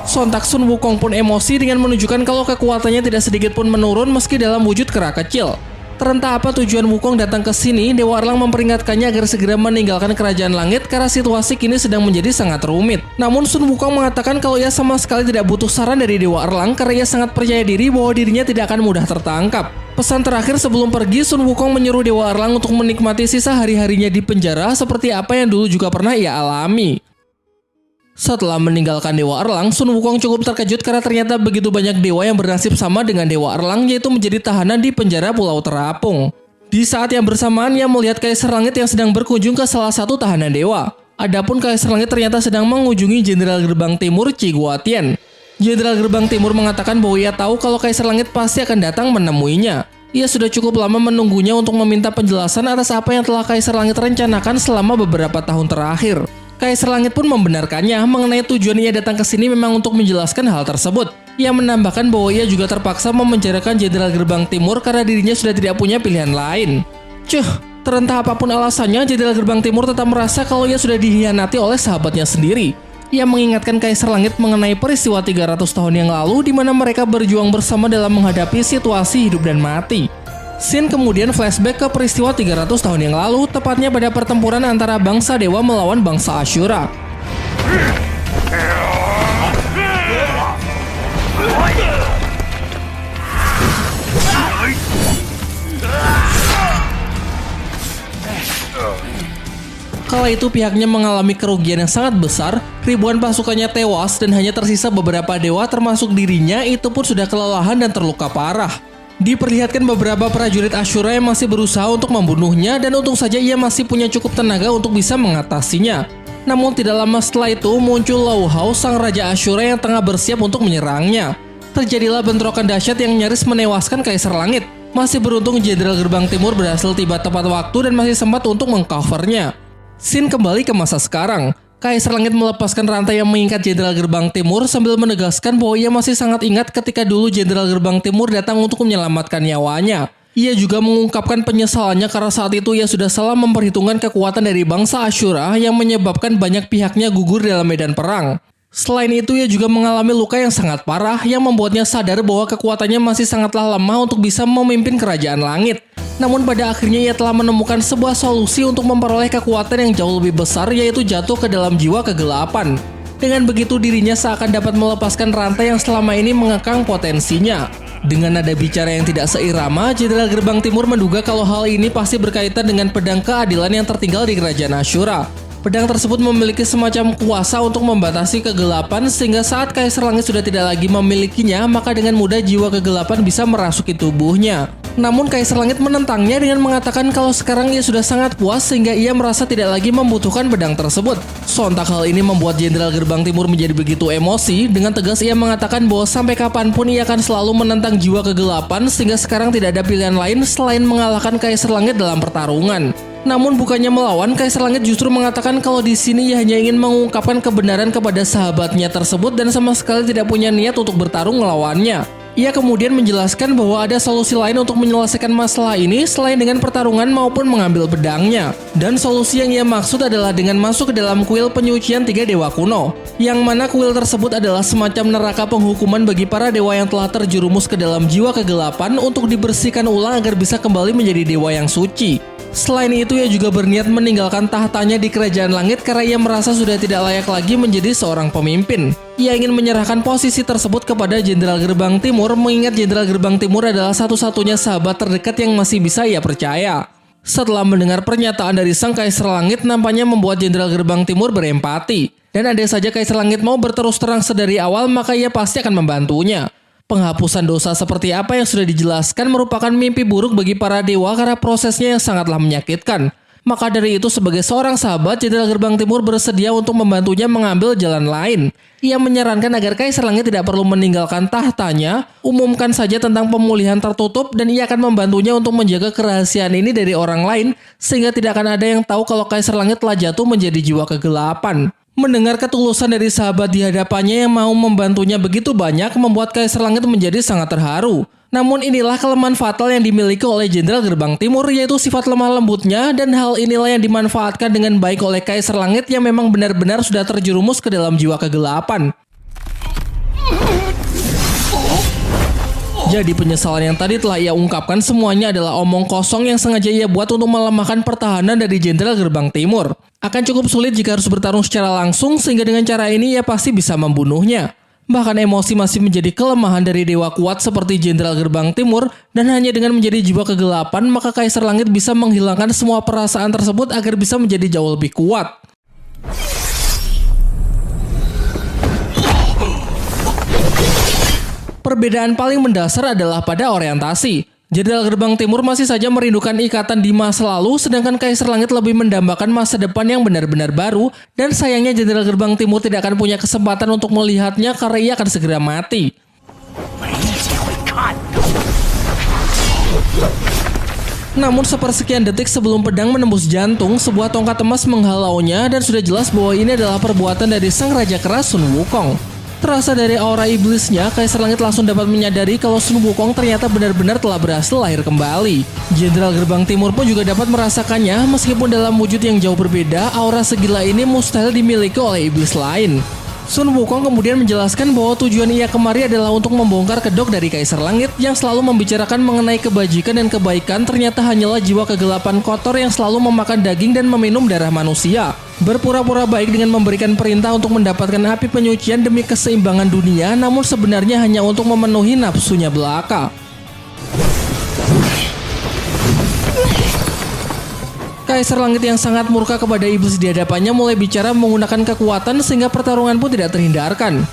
Sontak Sun Wukong pun emosi dengan menunjukkan kalau kekuatannya tidak sedikit pun menurun meski dalam wujud kera kecil. Terentah apa tujuan Wukong datang ke sini, Dewa Erlang memperingatkannya agar segera meninggalkan Kerajaan Langit karena situasi kini sedang menjadi sangat rumit. Namun Sun Wukong mengatakan kalau ia sama sekali tidak butuh saran dari Dewa Erlang karena ia sangat percaya diri bahwa dirinya tidak akan mudah tertangkap. Pesan terakhir sebelum pergi, Sun Wukong menyuruh Dewa Erlang untuk menikmati sisa hari-harinya di penjara seperti apa yang dulu juga pernah ia alami. Setelah meninggalkan Dewa Erlang, Sun Wukong cukup terkejut karena ternyata begitu banyak dewa yang bernasib sama dengan Dewa Erlang, yaitu menjadi tahanan di penjara Pulau Terapung. Di saat yang bersamaan, ia melihat Kaisar Langit yang sedang berkunjung ke salah satu tahanan dewa. Adapun Kaisar Langit ternyata sedang mengunjungi Jenderal Gerbang Timur Chi Guotian. Jenderal Gerbang Timur mengatakan bahwa ia tahu kalau Kaisar Langit pasti akan datang menemuinya. Ia sudah cukup lama menunggunya untuk meminta penjelasan atas apa yang telah Kaisar Langit rencanakan selama beberapa tahun terakhir. Kaisar Langit pun membenarkannya mengenai tujuan ia datang ke sini memang untuk menjelaskan hal tersebut. Ia menambahkan bahwa ia juga terpaksa memenjarakan Jenderal Gerbang Timur karena dirinya sudah tidak punya pilihan lain. Terentah apapun alasannya, Jenderal Gerbang Timur tetap merasa kalau ia sudah dihianati oleh sahabatnya sendiri. Ia mengingatkan Kaisar Langit mengenai peristiwa 300 tahun yang lalu di mana mereka berjuang bersama dalam menghadapi situasi hidup dan mati. Sin kemudian flashback ke peristiwa 300 tahun yang lalu, tepatnya pada pertempuran antara bangsa dewa melawan bangsa Ashura. Kala itu pihaknya mengalami kerugian yang sangat besar, ribuan pasukannya tewas dan hanya tersisa beberapa dewa termasuk dirinya itu pun sudah kelelahan dan terluka parah. Diperlihatkan beberapa prajurit Ashura yang masih berusaha untuk membunuhnya dan untung saja ia masih punya cukup tenaga untuk bisa mengatasinya. Namun tidak lama setelah itu muncul Lao Hao, sang raja Ashura yang tengah bersiap untuk menyerangnya. Terjadilah bentrokan dahsyat yang nyaris menewaskan Kaisar Langit. Masih beruntung Jenderal Gerbang Timur berhasil tiba tepat waktu dan masih sempat untuk mengcovernya. Sin kembali ke masa sekarang. Kaisar Langit melepaskan rantai yang mengikat Jenderal Gerbang Timur sambil menegaskan bahwa ia masih sangat ingat ketika dulu Jenderal Gerbang Timur datang untuk menyelamatkan nyawanya. Ia juga mengungkapkan penyesalannya karena saat itu ia sudah salah memperhitungkan kekuatan dari bangsa Ashura yang menyebabkan banyak pihaknya gugur dalam medan perang. Selain itu, ia juga mengalami luka yang sangat parah yang membuatnya sadar bahwa kekuatannya masih sangatlah lemah untuk bisa memimpin Kerajaan Langit. Namun pada akhirnya ia telah menemukan sebuah solusi untuk memperoleh kekuatan yang jauh lebih besar, yaitu jatuh ke dalam jiwa kegelapan. Dengan begitu dirinya seakan dapat melepaskan rantai yang selama ini mengekang potensinya. Dengan nada bicara yang tidak seirama, Jenderal Gerbang Timur menduga kalau hal ini pasti berkaitan dengan pedang keadilan yang tertinggal di Kerajaan Ashura. Pedang tersebut memiliki semacam kuasa untuk membatasi kegelapan sehingga saat Kaisar Langit sudah tidak lagi memilikinya, maka dengan mudah jiwa kegelapan bisa merasuki tubuhnya. Namun Kaisar Langit menentangnya dengan mengatakan kalau sekarang ia sudah sangat puas sehingga ia merasa tidak lagi membutuhkan pedang tersebut. Sontak hal ini membuat Jenderal Gerbang Timur menjadi begitu emosi. Dengan tegas ia mengatakan bahwa sampai kapanpun ia akan selalu menentang jiwa kegelapan sehingga sekarang tidak ada pilihan lain selain mengalahkan Kaisar Langit dalam pertarungan. Namun bukannya melawan, Kaisar Langit justru mengatakan kalau di sini ia hanya ingin mengungkapkan kebenaran kepada sahabatnya tersebut dan sama sekali tidak punya niat untuk bertarung melawannya. Ia kemudian menjelaskan bahwa ada solusi lain untuk menyelesaikan masalah ini selain dengan pertarungan maupun mengambil pedangnya. Dan solusi yang ia maksud adalah dengan masuk ke dalam kuil penyucian 3 dewa kuno. Yang mana kuil tersebut adalah semacam neraka penghukuman bagi para dewa yang telah terjerumus ke dalam jiwa kegelapan untuk dibersihkan ulang agar bisa kembali menjadi dewa yang suci. Selain itu, ia juga berniat meninggalkan tahtanya di Kerajaan Langit karena ia merasa sudah tidak layak lagi menjadi seorang pemimpin. Ia ingin menyerahkan posisi tersebut kepada Jenderal Gerbang Timur, mengingat Jenderal Gerbang Timur adalah satu-satunya sahabat terdekat yang masih bisa ia percaya. Setelah mendengar pernyataan dari sang Kaisar Langit, nampaknya membuat Jenderal Gerbang Timur berempati. Dan andai saja Kaisar Langit mau berterus terang sedari awal, maka ia pasti akan membantunya. Penghapusan dosa seperti apa yang sudah dijelaskan merupakan mimpi buruk bagi para dewa karena prosesnya yang sangatlah menyakitkan. Maka dari itu sebagai seorang sahabat, Jenderal Gerbang Timur bersedia untuk membantunya mengambil jalan lain. Ia menyarankan agar Kaisar Langit tidak perlu meninggalkan tahtanya, umumkan saja tentang pemulihan tertutup dan ia akan membantunya untuk menjaga kerahasiaan ini dari orang lain sehingga tidak akan ada yang tahu kalau Kaisar Langit telah jatuh menjadi jiwa kegelapan. Mendengar ketulusan dari sahabat di hadapannya yang mau membantunya begitu banyak membuat Kaisar Langit menjadi sangat terharu. Namun inilah kelemahan fatal yang dimiliki oleh Jenderal Gerbang Timur, yaitu sifat lemah lembutnya, dan hal inilah yang dimanfaatkan dengan baik oleh Kaisar Langit yang memang benar-benar sudah terjerumus ke dalam jiwa kegelapan. Jadi penyesalan yang tadi telah ia ungkapkan semuanya adalah omong kosong yang sengaja ia buat untuk melemahkan pertahanan dari Jenderal Gerbang Timur. Akan cukup sulit jika harus bertarung secara langsung sehingga dengan cara ini ia pasti bisa membunuhnya. Bahkan emosi masih menjadi kelemahan dari dewa kuat seperti Jenderal Gerbang Timur dan hanya dengan menjadi jiwa kegelapan maka Kaisar Langit bisa menghilangkan semua perasaan tersebut agar bisa menjadi jauh lebih kuat. Perbedaan paling mendasar adalah pada orientasi. Jenderal Gerbang Timur masih saja merindukan ikatan di masa lalu, sedangkan Kaisar Langit lebih mendambakan masa depan yang benar-benar baru, dan sayangnya Jenderal Gerbang Timur tidak akan punya kesempatan untuk melihatnya karena ia akan segera mati. Namun sepersekian detik sebelum pedang menembus jantung, sebuah tongkat emas menghalaunya dan sudah jelas bahwa ini adalah perbuatan dari sang Raja Keras Sun Wukong. Terasa dari aura iblisnya, Kaisar Langit langsung dapat menyadari kalau Sun Wukong ternyata benar-benar telah berhasil lahir kembali. Jenderal Gerbang Timur pun juga dapat merasakannya, meskipun dalam wujud yang jauh berbeda, aura segila ini mustahil dimiliki oleh iblis lain. Sun Wukong kemudian menjelaskan bahwa tujuan ia kemari adalah untuk membongkar kedok dari Kaisar Langit yang selalu membicarakan mengenai kebajikan dan kebaikan ternyata hanyalah jiwa kegelapan kotor yang selalu memakan daging dan meminum darah manusia. Berpura-pura baik dengan memberikan perintah untuk mendapatkan api penyucian demi keseimbangan dunia, namun sebenarnya hanya untuk memenuhi nafsunya belaka. Kaisar Langit yang sangat murka kepada iblis di hadapannya mulai bicara menggunakan kekuatan sehingga pertarungan pun tidak terhindarkan.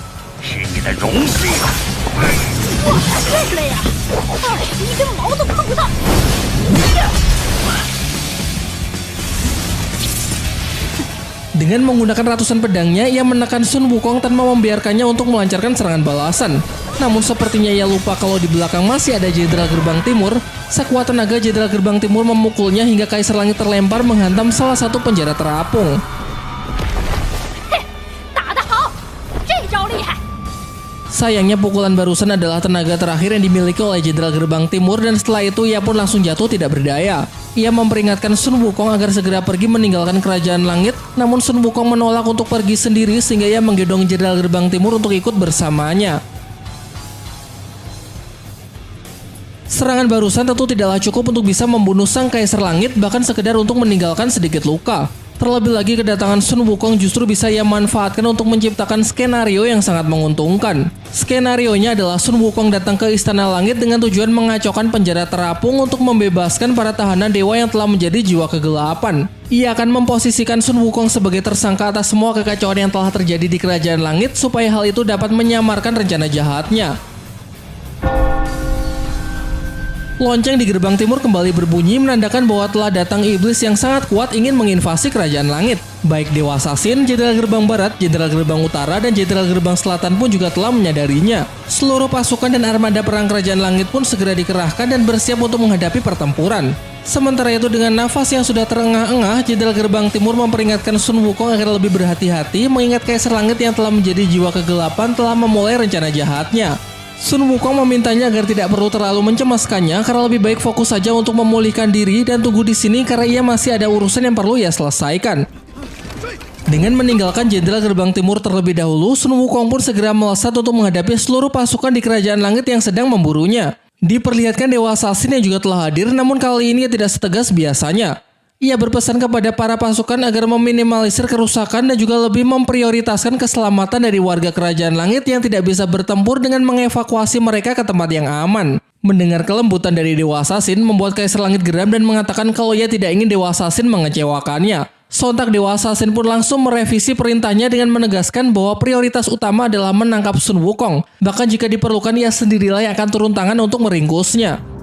Dengan menggunakan ratusan pedangnya, ia menekan Sun Wukong tanpa membiarkannya untuk melancarkan serangan balasan. Namun sepertinya ia lupa kalau di belakang masih ada Jenderal Gerbang Timur. Sekuat tenaga Jenderal Gerbang Timur memukulnya hingga Kaisar Langit terlempar menghantam salah satu penjara terapung. Sayangnya pukulan barusan adalah tenaga terakhir yang dimiliki oleh Jenderal Gerbang Timur dan setelah itu ia pun langsung jatuh tidak berdaya. Ia memperingatkan Sun Wukong agar segera pergi meninggalkan Kerajaan Langit, namun Sun Wukong menolak untuk pergi sendiri sehingga ia menggendong Jenderal Gerbang Timur untuk ikut bersamanya. Serangan barusan tentu tidaklah cukup untuk bisa membunuh sang Kaisar Langit, bahkan sekedar untuk meninggalkan sedikit luka. Terlebih lagi kedatangan Sun Wukong justru bisa ia manfaatkan untuk menciptakan skenario yang sangat menguntungkan. Skenarionya adalah Sun Wukong datang ke Istana Langit dengan tujuan mengacaukan penjara terapung untuk membebaskan para tahanan dewa yang telah menjadi jiwa kegelapan. Ia akan memposisikan Sun Wukong sebagai tersangka atas semua kekacauan yang telah terjadi di Kerajaan Langit supaya hal itu dapat menyamarkan rencana jahatnya. Lonceng di gerbang timur kembali berbunyi menandakan bahwa telah datang iblis yang sangat kuat ingin menginvasi kerajaan langit. Baik Dewa Assassin, Jenderal Gerbang Barat, Jenderal Gerbang Utara, dan Jenderal Gerbang Selatan pun juga telah menyadarinya. Seluruh pasukan dan armada perang kerajaan langit pun segera dikerahkan dan bersiap untuk menghadapi pertempuran. Sementara itu dengan nafas yang sudah terengah-engah, Jenderal Gerbang Timur memperingatkan Sun Wukong agar lebih berhati-hati mengingat Kaisar Langit yang telah menjadi jiwa kegelapan telah memulai rencana jahatnya. Sun Wukong memintanya agar tidak perlu terlalu mencemaskannya karena lebih baik fokus saja untuk memulihkan diri dan tunggu di sini karena ia masih ada urusan yang perlu ia selesaikan. Dengan meninggalkan Jenderal Gerbang Timur terlebih dahulu, Sun Wukong pun segera melesat untuk menghadapi seluruh pasukan di Kerajaan Langit yang sedang memburunya. Diperlihatkan Dewa Assassin yang juga telah hadir, namun kali ini ia tidak setegas biasanya. Ia berpesan kepada para pasukan agar meminimalisir kerusakan dan juga lebih memprioritaskan keselamatan dari warga Kerajaan Langit yang tidak bisa bertempur dengan mengevakuasi mereka ke tempat yang aman. Mendengar kelembutan dari Dewa Assassin membuat Kaisar Langit geram dan mengatakan kalau ia tidak ingin Dewa Assassin mengecewakannya. Sontak Dewa Assassin pun langsung merevisi perintahnya dengan menegaskan bahwa prioritas utama adalah menangkap Sun Wukong. Bahkan jika diperlukan ia sendirilah yang akan turun tangan untuk meringkusnya.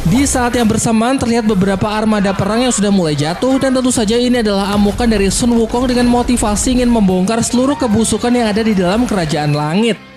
Di saat yang bersamaan terlihat beberapa armada perang yang sudah mulai jatuh dan tentu saja ini adalah amukan dari Sun Wukong dengan motivasi ingin membongkar seluruh kebusukan yang ada di dalam Kerajaan Langit.